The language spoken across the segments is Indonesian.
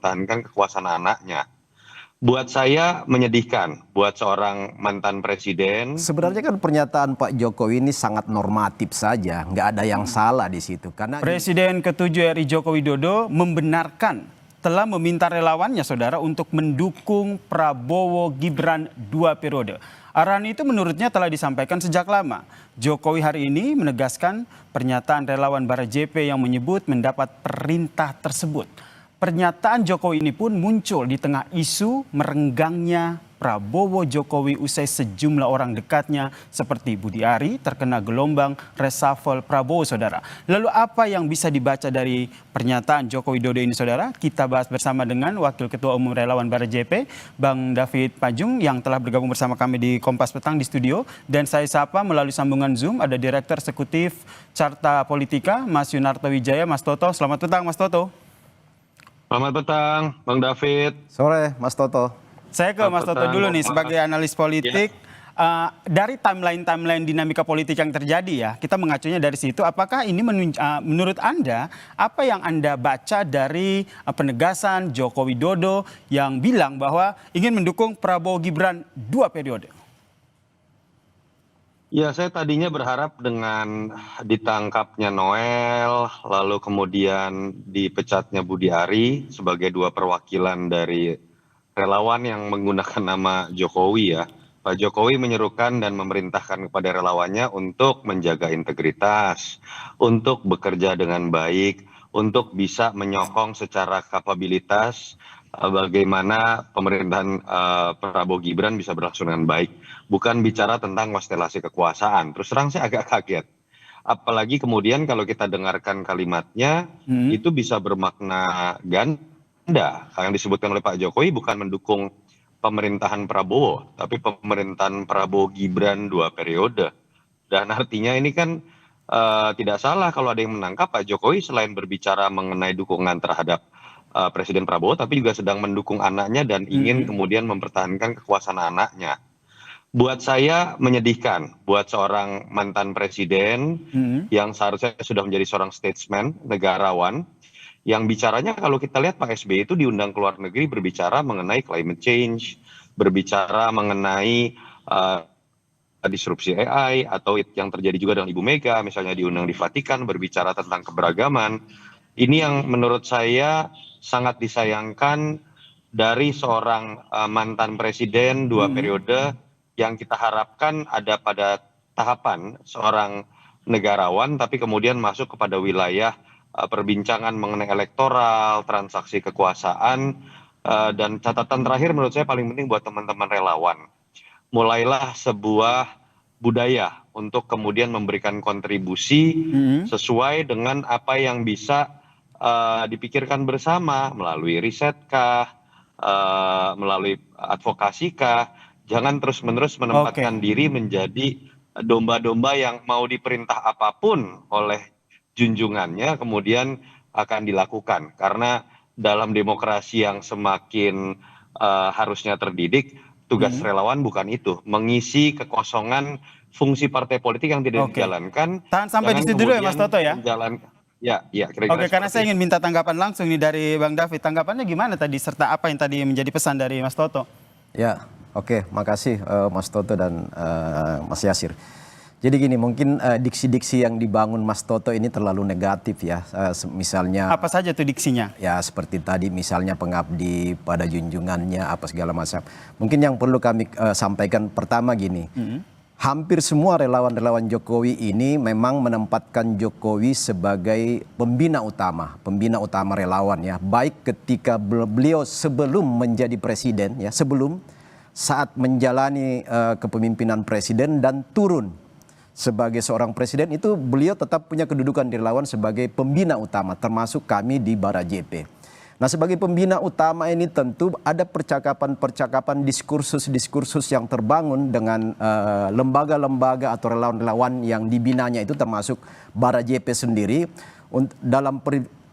mempertahankan kekuasaan anaknya. Buat saya menyedihkan, buat seorang mantan presiden. Sebenarnya kan pernyataan Pak Jokowi ini sangat normatif saja, nggak ada yang salah di situ. Karena Presiden ke-7 RI Joko Widodo membenarkan telah meminta relawannya saudara untuk mendukung Prabowo Gibran 2 periode. Arahan itu menurutnya telah disampaikan sejak lama. Jokowi hari ini menegaskan pernyataan relawan Bara JP yang menyebut mendapat perintah tersebut. Pernyataan Jokowi ini pun muncul di tengah isu merenggangnya Prabowo Jokowi usai sejumlah orang dekatnya seperti Budi Ari terkena gelombang reshuffle Prabowo saudara. Lalu apa yang bisa dibaca dari pernyataan Joko Widodo ini saudara? Kita bahas bersama dengan Wakil Ketua Umum Relawan Bara JP, Bang David Pajung yang telah bergabung bersama kami di Kompas Petang di studio. Dan saya sapa melalui sambungan Zoom ada Direktur Eksekutif Carta Politika, Mas Yunarto Wijaya. Mas Toto, selamat petang Mas Toto. Selamat petang, Bang David. Sore, Mas Toto. Saya ke Mas Toto dulu nih sebagai analis politik. Dari timeline dinamika politik yang terjadi ya, kita mengacunya dari situ. Apakah ini menurut Anda, apa yang Anda baca dari penegasan Joko Widodo yang bilang bahwa ingin mendukung Prabowo Gibran 2 periode? Ya, saya tadinya berharap dengan ditangkapnya Noel, lalu kemudian dipecatnya Budi Ari sebagai 2 perwakilan dari relawan yang menggunakan nama Jokowi ya. Pak Jokowi menyerukan dan memerintahkan kepada relawannya untuk menjaga integritas, untuk bekerja dengan baik, untuk bisa menyokong secara kapabilitas bagaimana pemerintahan Prabowo Gibran bisa berlangsung dengan baik. Bukan bicara tentang konstelasi kekuasaan. Terus terang saya agak kaget. Apalagi kemudian kalau kita dengarkan kalimatnya, itu bisa bermakna ganda. Yang disebutkan oleh Pak Jokowi bukan mendukung pemerintahan Prabowo, tapi pemerintahan Prabowo Gibran 2 periode. Dan artinya ini kan tidak salah kalau ada yang menangkap Pak Jokowi selain berbicara mengenai dukungan terhadap Presiden Prabowo, tapi juga sedang mendukung anaknya dan ingin kemudian mempertahankan kekuasaan anaknya. Buat saya menyedihkan, buat seorang mantan presiden yang seharusnya sudah menjadi seorang statesman, negarawan, yang bicaranya kalau kita lihat Pak SBY itu diundang ke luar negeri berbicara mengenai climate change, berbicara mengenai disrupsi AI, atau yang terjadi juga dengan Ibu Mega, misalnya diundang di Vatikan berbicara tentang keberagaman. Ini yang menurut saya sangat disayangkan dari seorang mantan presiden 2 periode yang kita harapkan ada pada tahapan seorang negarawan, tapi kemudian masuk kepada wilayah perbincangan mengenai elektoral, transaksi kekuasaan, dan catatan terakhir menurut saya paling penting buat teman-teman relawan. Mulailah sebuah budaya untuk kemudian memberikan kontribusi sesuai dengan apa yang bisa dipikirkan bersama melalui risetkah, melalui advokasikah. Jangan terus-menerus menempatkan diri menjadi domba-domba yang mau diperintah apapun oleh junjungannya kemudian akan dilakukan. Karena dalam demokrasi yang semakin harusnya terdidik, tugas relawan bukan itu, mengisi kekosongan fungsi partai politik yang tidak dijalankan. Tahan sampai di situ dulu ya Mas Toto ya. Ya, kira-kira. Oke, karena saya ingin minta tanggapan langsung nih dari Bang David. Tanggapannya gimana tadi serta apa yang tadi menjadi pesan dari Mas Toto? Ya, oke, makasih Mas Toto dan Mas Yasir. Jadi gini, mungkin diksi-diksi yang dibangun Mas Toto ini terlalu negatif ya. Misalnya apa saja tuh diksinya? Ya seperti tadi misalnya pengabdi pada junjungannya apa segala macam. Mungkin yang perlu kami sampaikan pertama gini. Hampir semua relawan-relawan Jokowi ini memang menempatkan Jokowi sebagai pembina utama relawan ya. Baik ketika beliau sebelum menjadi presiden ya, sebelum saat menjalani kepemimpinan presiden dan turun sebagai seorang presiden, itu beliau tetap punya kedudukan di relawan sebagai pembina utama, termasuk kami di Bara JP. Nah, sebagai pembina utama ini tentu ada percakapan-percakapan, diskursus-diskursus yang terbangun dengan lembaga-lembaga atau relawan-relawan yang dibinanya itu, termasuk Bara JP sendiri, dalam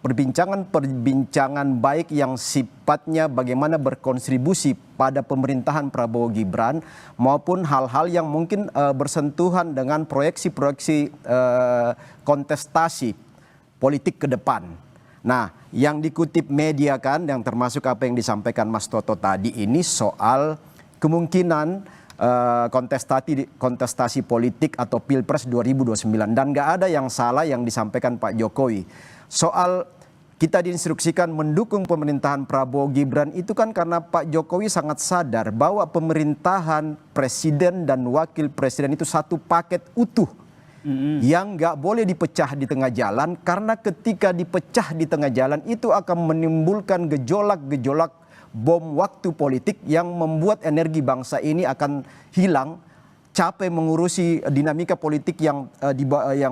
perbincangan baik yang sifatnya bagaimana berkontribusi pada pemerintahan Prabowo Gibran maupun hal-hal yang mungkin bersentuhan dengan proyeksi-proyeksi kontestasi politik ke depan. Nah, yang dikutip media kan, yang termasuk apa yang disampaikan Mas Toto tadi ini soal kemungkinan kontestasi politik atau Pilpres 2029. Dan nggak ada yang salah yang disampaikan Pak Jokowi. Soal kita diinstruksikan mendukung pemerintahan Prabowo Gibran itu kan karena Pak Jokowi sangat sadar bahwa pemerintahan presiden dan wakil presiden itu satu paket utuh yang nggak boleh dipecah di tengah jalan, karena ketika dipecah di tengah jalan itu akan menimbulkan gejolak-gejolak bom waktu politik yang membuat energi bangsa ini akan hilang, capek mengurusi dinamika politik yang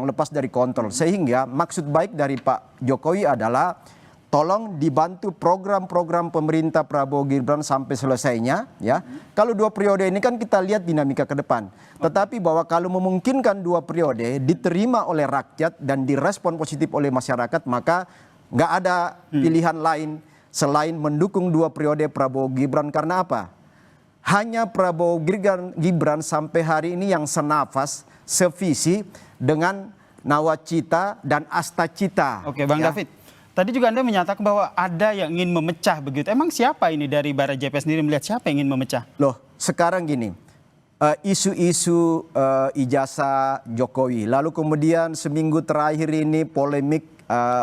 lepas dari kontrol. Sehingga maksud baik dari Pak Jokowi adalah tolong dibantu program-program pemerintah Prabowo Gibran sampai selesainya ya. Kalau 2 periode ini kan kita lihat dinamika ke depan. Tetapi bahwa kalau memungkinkan 2 periode diterima oleh rakyat dan direspon positif oleh masyarakat, maka nggak ada pilihan lain selain mendukung 2 periode Prabowo Gibran. Karena apa? Hanya Prabowo Gibran sampai hari ini yang senafas, sevisi dengan nawacita dan astacita. Oke, Bang David. Tadi juga Anda menyatakan bahwa ada yang ingin memecah begitu. Emang siapa ini dari Barajp sendiri melihat siapa yang ingin memecah? Loh, sekarang gini, isu-isu ijazah Jokowi, lalu kemudian seminggu terakhir ini polemik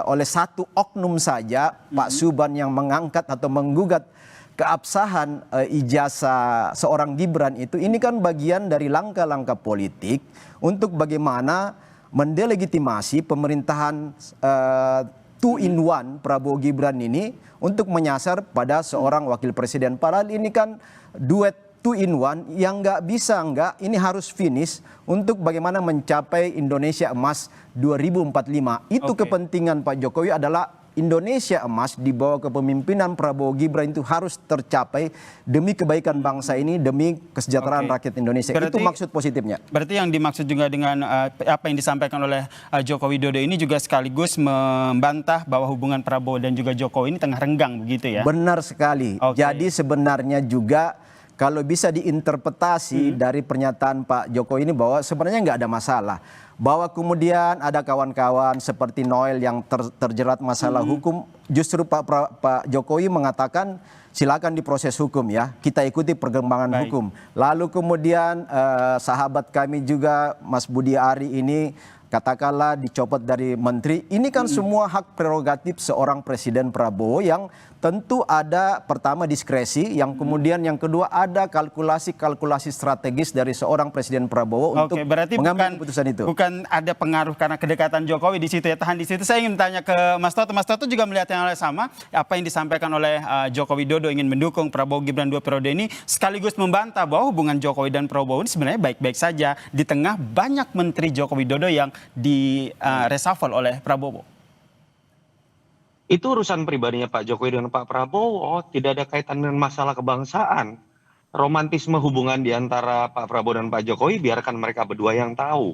oleh satu oknum saja, Pak Suban, yang mengangkat atau menggugat keabsahan ijazah seorang Gibran itu. Ini kan bagian dari langkah-langkah politik untuk bagaimana mendelegitimasi pemerintahan 2-in-1 Prabowo Gibran ini untuk menyasar pada seorang wakil presiden. Padahal ini kan duet 2-in-1 yang nggak bisa ini harus finish untuk bagaimana mencapai Indonesia Emas 2045. Itu kepentingan Pak Jokowi adalah Indonesia Emas di bawah kepemimpinan Prabowo Gibran itu harus tercapai demi kebaikan bangsa ini, demi kesejahteraan rakyat Indonesia. Itu maksud positifnya. Berarti yang dimaksud juga dengan apa yang disampaikan oleh Joko Widodo ini juga sekaligus membantah bahwa hubungan Prabowo dan juga Jokowi ini tengah renggang begitu ya? Benar sekali. Jadi sebenarnya juga kalau bisa diinterpretasi dari pernyataan Pak Jokowi ini bahwa sebenarnya nggak ada masalah. Bahwa kemudian ada kawan-kawan seperti Noel yang terjerat masalah hukum, justru Pak Jokowi mengatakan silakan diproses hukum ya, kita ikuti perkembangan hukum. Lalu kemudian sahabat kami juga Mas Budi Ari ini katakanlah dicopot dari menteri. Ini kan semua hak prerogatif seorang Presiden Prabowo yang tentu ada pertama diskresi, yang kemudian yang kedua ada kalkulasi strategis dari seorang Presiden Prabowo untuk mengambil keputusan itu. Bukan ada pengaruh karena kedekatan Jokowi di situ ya. Tahan di situ. Saya ingin tanya ke Mas Toto. Mas Toto juga melihat yang sama, apa yang disampaikan oleh Joko Widodo ingin mendukung Prabowo Gibran 2 periode ini, sekaligus membantah bahwa hubungan Jokowi dan Prabowo ini sebenarnya baik-baik saja di tengah banyak menteri Joko Widodo yang di reshuffle oleh Prabowo. Itu urusan pribadinya Pak Jokowi dengan Pak Prabowo, tidak ada kaitan dengan masalah kebangsaan. Romantisme hubungan di antara Pak Prabowo dan Pak Jokowi biarkan mereka berdua yang tahu.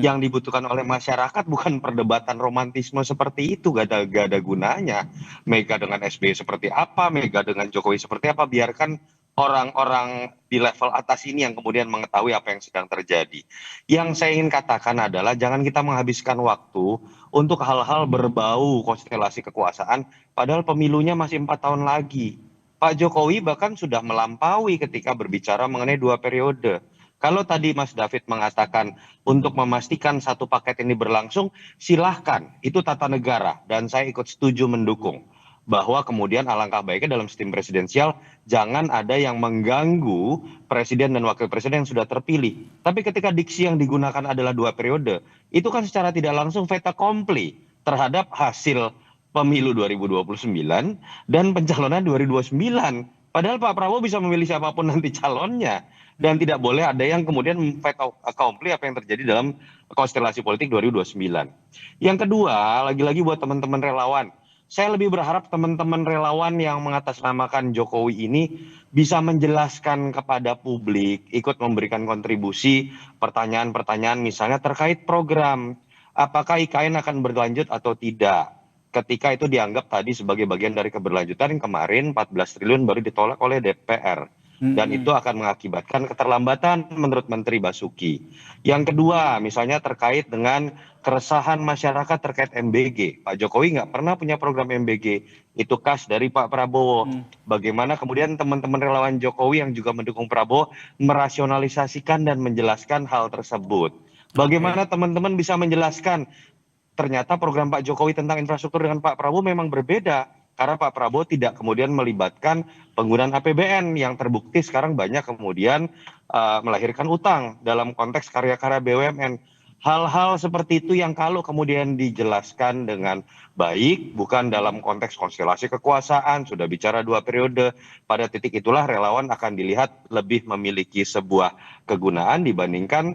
Yang dibutuhkan oleh masyarakat bukan perdebatan romantisme seperti itu, gak ada gunanya. Mega dengan SBY seperti apa, Mega dengan Jokowi seperti apa, biarkan orang-orang di level atas ini yang kemudian mengetahui apa yang sedang terjadi. Yang saya ingin katakan adalah jangan kita menghabiskan waktu untuk hal-hal berbau konstelasi kekuasaan, padahal pemilunya masih 4 tahun lagi. Pak Jokowi bahkan sudah melampaui ketika berbicara mengenai 2 periode. Kalau tadi Mas David mengatakan untuk memastikan satu paket ini berlangsung, silahkan, itu tata negara dan saya ikut setuju mendukung. Bahwa kemudian alangkah baiknya dalam sistem presidensial jangan ada yang mengganggu presiden dan wakil presiden yang sudah terpilih. Tapi ketika diksi yang digunakan adalah 2 periode, itu kan secara tidak langsung fait accompli terhadap hasil pemilu 2029 dan pencalonan 2029. Padahal Pak Prabowo bisa memilih siapapun nanti calonnya. Dan tidak boleh ada yang kemudian fait accompli apa yang terjadi dalam konstelasi politik 2029. Yang kedua, lagi-lagi buat teman-teman relawan. Saya lebih berharap teman-teman relawan yang mengatasnamakan Jokowi ini bisa menjelaskan kepada publik, ikut memberikan kontribusi pertanyaan-pertanyaan misalnya terkait program. Apakah IKN akan berlanjut atau tidak? Ketika itu dianggap tadi sebagai bagian dari keberlanjutan, kemarin 14 triliun baru ditolak oleh DPR. Dan itu akan mengakibatkan keterlambatan menurut Menteri Basuki. Yang kedua, misalnya terkait dengan keresahan masyarakat terkait MBG. Pak Jokowi nggak pernah punya program MBG. Itu khas dari Pak Prabowo. Bagaimana kemudian teman-teman relawan Jokowi yang juga mendukung Prabowo merasionalisasikan dan menjelaskan hal tersebut. Bagaimana teman-teman bisa menjelaskan ternyata program Pak Jokowi tentang infrastruktur dengan Pak Prabowo memang berbeda. Karena Pak Prabowo tidak kemudian melibatkan penggunaan APBN yang terbukti sekarang banyak kemudian melahirkan utang dalam konteks karya-karya BUMN. Hal-hal seperti itu yang kalau kemudian dijelaskan dengan baik, bukan dalam konteks konstelasi kekuasaan, sudah bicara 2 periode, pada titik itulah relawan akan dilihat lebih memiliki sebuah kegunaan dibandingkan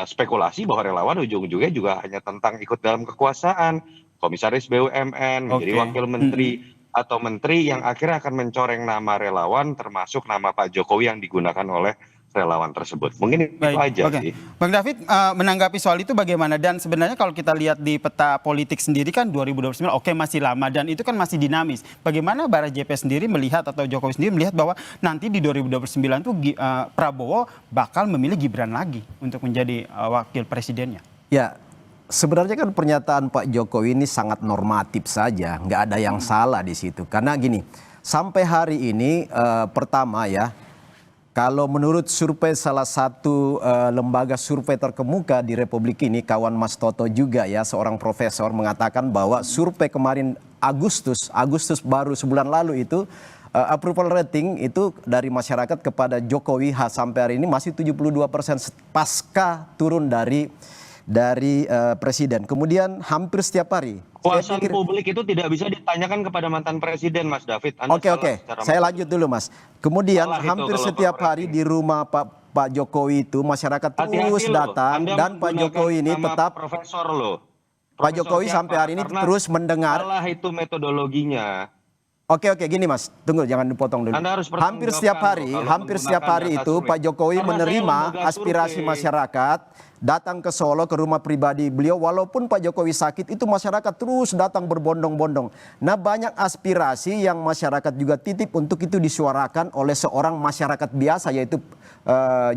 spekulasi bahwa relawan ujung-ujungnya juga hanya tentang ikut dalam kekuasaan. Komisaris BUMN, menjadi wakil menteri, atau menteri yang akhirnya akan mencoreng nama relawan termasuk nama Pak Jokowi yang digunakan oleh relawan tersebut. Mungkin itu aja sih. Bang David, menanggapi soal itu bagaimana? Dan sebenarnya kalau kita lihat di peta politik sendiri kan 2029 oke masih lama dan itu kan masih dinamis. Bagaimana Bara JP sendiri melihat atau Jokowi sendiri melihat bahwa nanti di 2029 tuh Prabowo bakal memilih Gibran lagi untuk menjadi wakil presidennya? Ya, sebenarnya kan pernyataan Pak Jokowi ini sangat normatif saja, nggak ada yang salah di situ. Karena gini, sampai hari ini pertama ya, kalau menurut survei salah satu lembaga survei terkemuka di Republik ini, kawan Mas Toto juga ya, seorang profesor mengatakan bahwa survei kemarin Agustus baru sebulan lalu itu approval rating itu dari masyarakat kepada Jokowi sampai hari ini masih 72% pasca turun dari presiden. Kemudian hampir setiap hari. Kepuasan publik itu tidak bisa ditanyakan kepada mantan presiden, Mas David. Oke. Saya lanjut dulu, Mas. Kemudian hampir setiap hari di rumah Pak Jokowi itu masyarakat terus datang dan Pak Jokowi ini tetap profesor loh. Pak Jokowi sampai hari ini terus mendengar. Salah itu metodologinya. Oke, gini Mas, tunggu jangan dipotong dulu. Hampir setiap hari itu Pak Jokowi menerima aspirasi masyarakat, datang ke Solo ke rumah pribadi beliau, walaupun Pak Jokowi sakit itu masyarakat terus datang berbondong-bondong. Nah, banyak aspirasi yang masyarakat juga titip untuk itu disuarakan oleh seorang masyarakat biasa, yaitu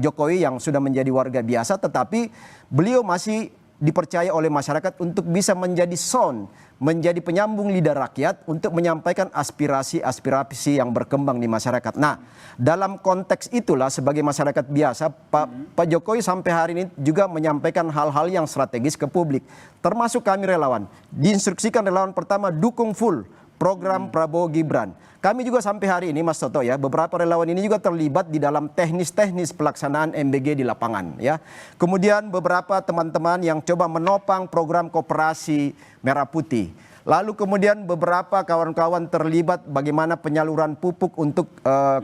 Jokowi yang sudah menjadi warga biasa, tetapi beliau masih dipercaya oleh masyarakat untuk bisa menjadi sound, menjadi penyambung lidah rakyat untuk menyampaikan aspirasi yang berkembang di masyarakat. Nah, dalam konteks itulah sebagai masyarakat biasa, Pak Jokowi sampai hari ini juga menyampaikan hal-hal yang strategis ke publik. Termasuk kami relawan. Diinstruksikan relawan pertama dukung full program Prabowo Gibran. Kami juga sampai hari ini Mas Toto ya, beberapa relawan ini juga terlibat di dalam teknis-teknis pelaksanaan MBG di lapangan ya. Kemudian beberapa teman-teman yang coba menopang program koperasi Merah Putih. Lalu kemudian beberapa kawan-kawan terlibat bagaimana penyaluran pupuk untuk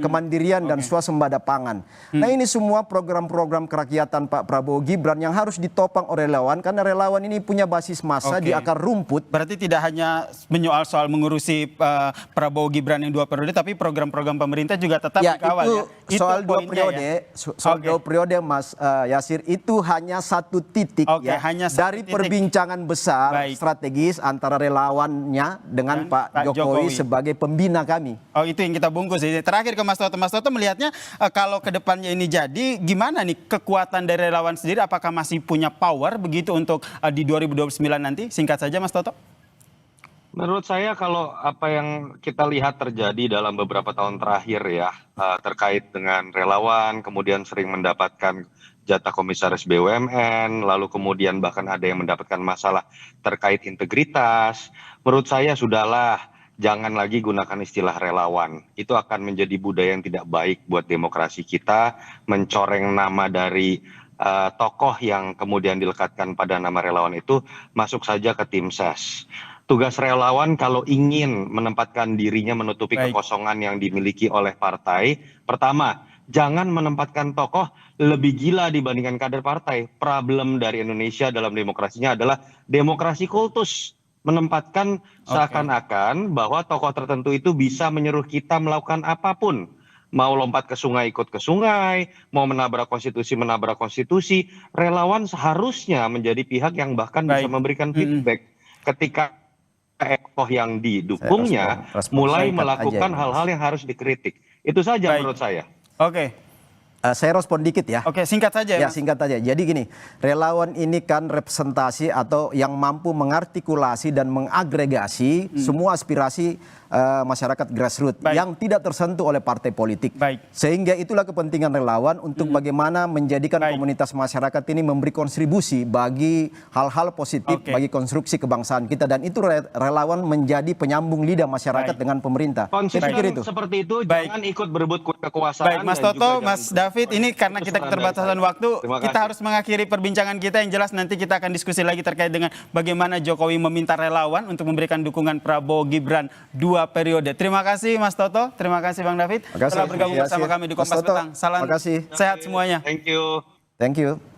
kemandirian dan swasembada pangan. Nah, ini semua program-program kerakyatan Pak Prabowo Gibran yang harus ditopang oleh relawan karena relawan ini punya basis massa di akar rumput. Berarti tidak hanya menyoal soal mengurusi Prabowo Gibran yang 2 periode, tapi program-program pemerintah juga tetap dikawal ya. Itu soal 2 periode, soal 2 periode Mas Yasir, itu hanya satu titik ya hanya dari perbincangan besar strategis antara relawannya dengan Pak Jokowi sebagai pembina kami. Oh, itu yang kita bungkus. Terakhir ke Mas Toto. Mas Toto melihatnya kalau ke depannya ini jadi gimana nih kekuatan dari relawan sendiri, apakah masih punya power begitu untuk di 2029 nanti? Singkat saja Mas Toto. Menurut saya kalau apa yang kita lihat terjadi dalam beberapa tahun terakhir ya, terkait dengan relawan kemudian sering mendapatkan jatah komisaris BUMN, lalu kemudian bahkan ada yang mendapatkan masalah terkait integritas. Menurut saya sudahlah, jangan lagi gunakan istilah relawan. Itu akan menjadi budaya yang tidak baik buat demokrasi kita, mencoreng nama dari tokoh yang kemudian dilekatkan pada nama relawan itu masuk saja ke tim ses. Tugas relawan kalau ingin menempatkan dirinya menutupi kekosongan yang dimiliki oleh partai, pertama, jangan menempatkan tokoh lebih gila dibandingkan kader partai. Problem dari Indonesia dalam demokrasinya adalah demokrasi kultus. Menempatkan seakan-akan bahwa tokoh tertentu itu bisa menyuruh kita melakukan apapun. Mau lompat ke sungai, ikut ke sungai. Mau menabrak konstitusi. Relawan seharusnya menjadi pihak yang bahkan bisa memberikan feedback. Ketika tokoh yang didukungnya mulai melakukan hal-hal yang harus dikritik. Itu saja menurut saya. Oke. Saya respon dikit ya. Oke, singkat saja ya. Ya, singkat saja. Jadi gini, relawan ini kan representasi atau yang mampu mengartikulasi dan mengagregasi semua aspirasi masyarakat grassroots yang tidak tersentuh oleh partai politik. Baik. Sehingga itulah kepentingan relawan untuk bagaimana menjadikan komunitas masyarakat ini memberi kontribusi bagi hal-hal positif bagi konstruksi kebangsaan kita, dan itu relawan menjadi penyambung lidah masyarakat dengan pemerintah. Saya pikir itu. Seperti itu, jangan ikut berebut kekuasaan. Baik, Mas Toto, Mas David, ini karena kita keterbatasan waktu, kita harus mengakhiri perbincangan kita. Yang jelas nanti kita akan diskusi lagi terkait dengan bagaimana Jokowi meminta relawan untuk memberikan dukungan Prabowo Gibran 2 periode. Terima kasih Mas Toto, terima kasih Bang David telah bergabung bersama kami di Kompas Petang. Salam sehat semuanya. Thank you. Thank you.